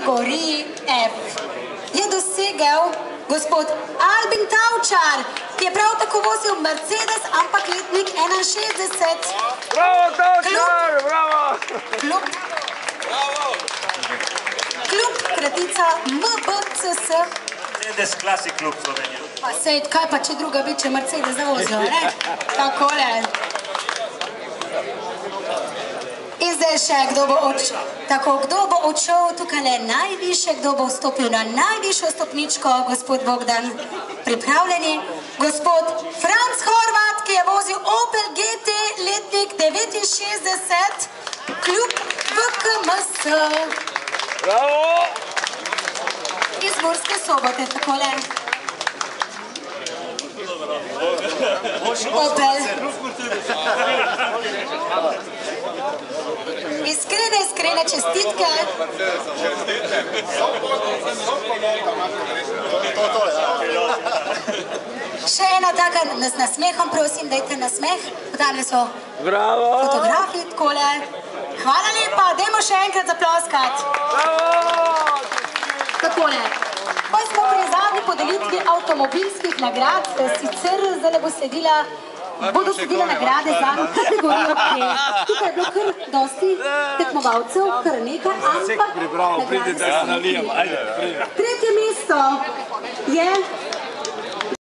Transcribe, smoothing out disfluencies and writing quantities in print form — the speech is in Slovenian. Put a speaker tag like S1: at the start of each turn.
S1: kategoriji F je dosegel gospod Albin Tavčar, ki je prav tako vozil Mercedes, ampak letnik 61.
S2: Bravo, Tavčar, bravo!
S1: Klub kratica MBCS.
S3: Mercedes Classic Klub Slovenija.
S1: Pa sej, kaj pa če druga bi, če Mercedes zavozil, ne? Takole. In zdaj še, kdo bo odšel tukaj najviše, kdo bo vstopil na najvišjo stopničko, gospod Bogdan, pripravljeni. Gospod Franc Horvat, ki je vozil Opel GT letnik 69, klub VKMS.
S2: Bravo!
S1: Iz Murske Sobote, takole. Opel. Iskrene čestitke. Še ena taka, s nasmehom, prosim, dajte nasmeh. Podane so fotografi, takole. Hvala lepa, dajmo še enkrat zaploskati. Takole. Pa smo pri zadnji podelitvi avtomobilskih nagrad, sicer zdaj bodo sledile nagrade za kategorijo P. Tukaj je bilo kar dosti tekmovalcev, kar nekaj, ampak nagrade so. Tretje mesto je